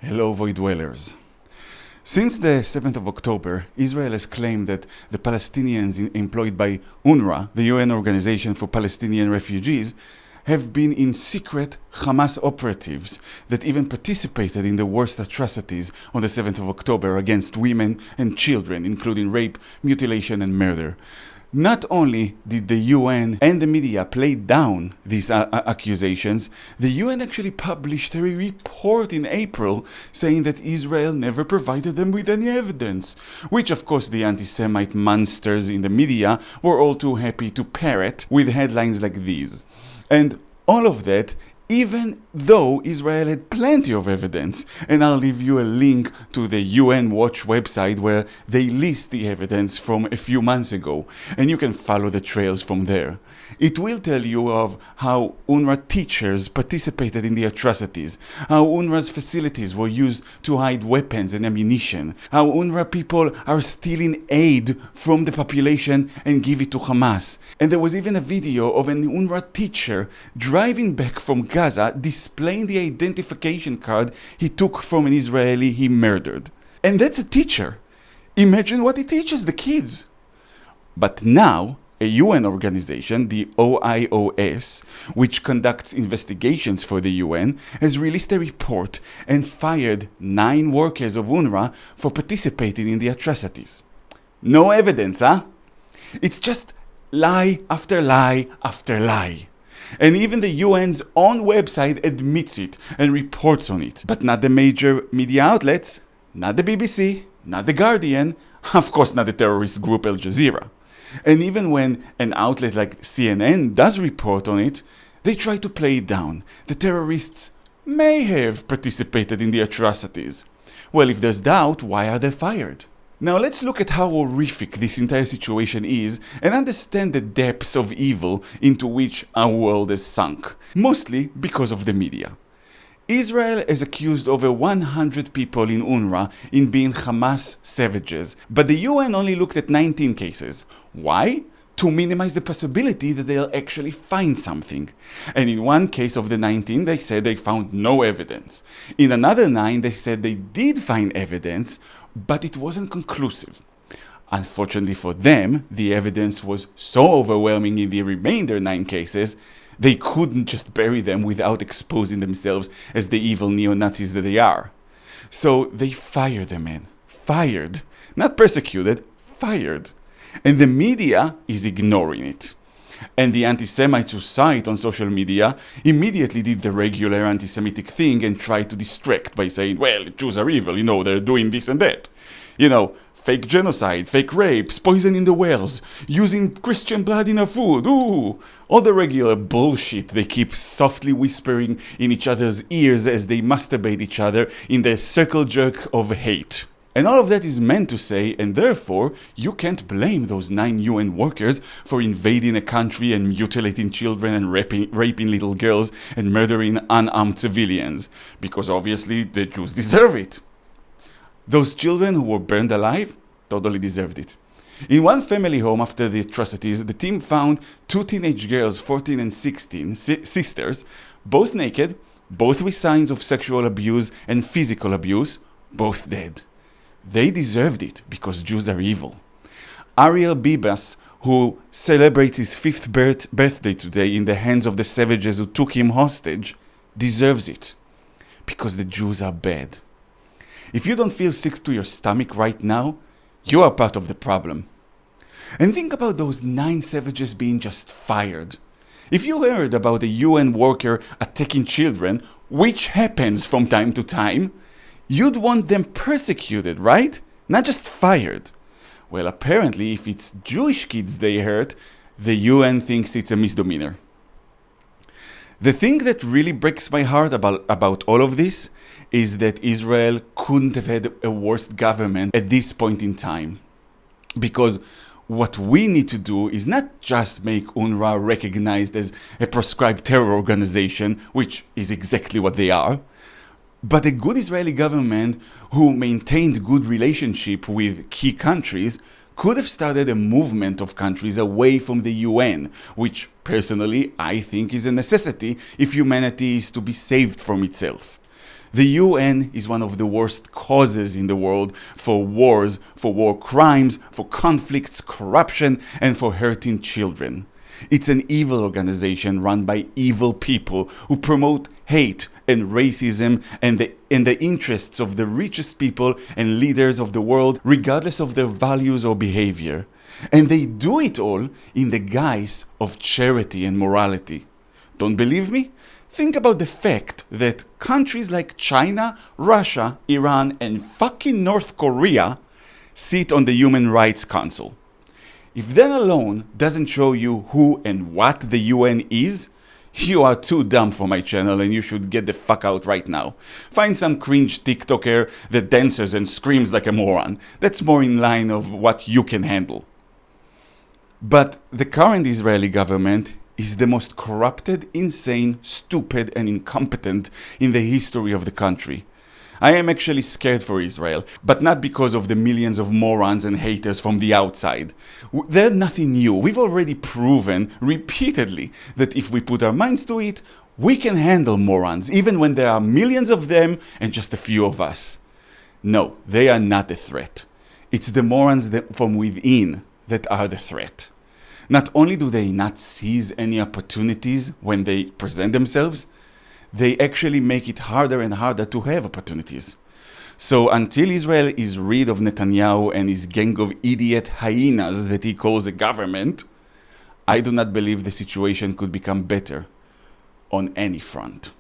Hello, void dwellers. Since the 7th of October, Israel has claimed that the Palestinians employed by UNRWA, the UN Organization for Palestinian Refugees, have been in secret Hamas operatives that even participated in the worst atrocities on the 7th of October against women and children, including rape, mutilation, and murder. Not only did the UN and the media play down these accusations, the UN actually published a report in April saying that Israel never provided them with any evidence, which of course the anti-Semite monsters in the media were all too happy to parrot with headlines like these. And all of that even though Israel had plenty of evidence, and I'll leave you a link to the UN Watch website where they list the evidence from a few months ago, and you can follow the trails from there. It will tell you of how UNRWA teachers participated in the atrocities, how UNRWA's facilities were used to hide weapons and ammunition, how UNRWA people are stealing aid from the population and give it to Hamas. And there was even a video of an UNRWA teacher driving back from Gaza displaying the identification card he took from an Israeli he murdered. And that's a teacher. Imagine what he teaches the kids. But now, a UN organization, the OIOS, which conducts investigations for the UN, has released a report and fired 9 workers of UNRWA for participating in the atrocities. No evidence, huh? It's just lie after lie after lie. And even the UN's own website admits it and reports on it. But not the major media outlets, not the BBC, not the Guardian, of course not the terrorist group Al Jazeera. And even when an outlet like CNN does report on it, they try to play it down. The terrorists may have participated in the atrocities. Well, if there's doubt, why are they fired? Now let's look at how horrific this entire situation is and understand the depths of evil into which our world has sunk, mostly because of the media. Israel has accused over 100 people in UNRWA in being Hamas savages, but the UN only looked at 19 cases. Why? To minimize the possibility that they'll actually find something. And in one case of the 19, they said they found no evidence. In another 9, they said they did find evidence, but it wasn't conclusive. Unfortunately for them, the evidence was so overwhelming in the remainder 9 cases, they couldn't just bury them without exposing themselves as the evil neo-Nazis that they are. So they fired the men. Fired. Not persecuted, fired. And the media is ignoring it. And the anti-Semites who saw it on social media immediately did the regular anti-Semitic thing and tried to distract by saying, well, Jews are evil, they're doing this and that. Fake genocide, fake rapes, poisoning the wells, using Christian blood in our food, all the regular bullshit they keep softly whispering in each other's ears as they masturbate each other in the circle jerk of hate. And all of that is meant to say, and therefore, you can't blame those 9 UN workers for invading a country and mutilating children and raping little girls and murdering unarmed civilians, because obviously the Jews deserve it. Those children who were burned alive totally deserved it. In one family home after the atrocities, the team found 2 teenage girls, 14 and 16, sisters, both naked, both with signs of sexual abuse and physical abuse, both dead. They deserved it because Jews are evil. Ariel Bibas, who celebrates his 5th birthday today in the hands of the savages who took him hostage, deserves it because the Jews are bad. If you don't feel sick to your stomach right now, you are part of the problem. And think about those 9 savages being just fired. If you heard about a UN worker attacking children, which happens from time to time, you'd want them persecuted, right? Not just fired. Well, apparently, if it's Jewish kids they hurt, the UN thinks it's a misdemeanor. The thing that really breaks my heart about all of this is that Israel couldn't have had a worse government at this point in time. Because what we need to do is not just make UNRWA recognized as a proscribed terror organization, which is exactly what they are, but a good Israeli government who maintained good relationship with key countries could have started a movement of countries away from the UN, which personally I think is a necessity if humanity is to be saved from itself. The UN is one of the worst causes in the world for wars, for war crimes, for conflicts, corruption, and for hurting children. It's an evil organization run by evil people who promote hate and racism and the interests of the richest people and leaders of the world, regardless of their values or behavior. And they do it all in the guise of charity and morality. Don't believe me? Think about the fact that countries like China, Russia, Iran, and fucking North Korea sit on the Human Rights Council. If that alone doesn't show you who and what the UN is, you are too dumb for my channel and you should get the fuck out right now. Find some cringe TikToker that dances and screams like a moron. That's more in line of what you can handle. But the current Israeli government is the most corrupted, insane, stupid, and incompetent in the history of the country. I am actually scared for Israel, but not because of the millions of morons and haters from the outside. They're nothing new. We've already proven repeatedly that if we put our minds to it, we can handle morons, even when there are millions of them and just a few of us. No, they are not a threat. It's the morons from within that are the threat. Not only do they not seize any opportunities when they present themselves, they actually make it harder and harder to have opportunities. So until Israel is rid of Netanyahu and his gang of idiot hyenas that he calls a government, I do not believe the situation could become better on any front.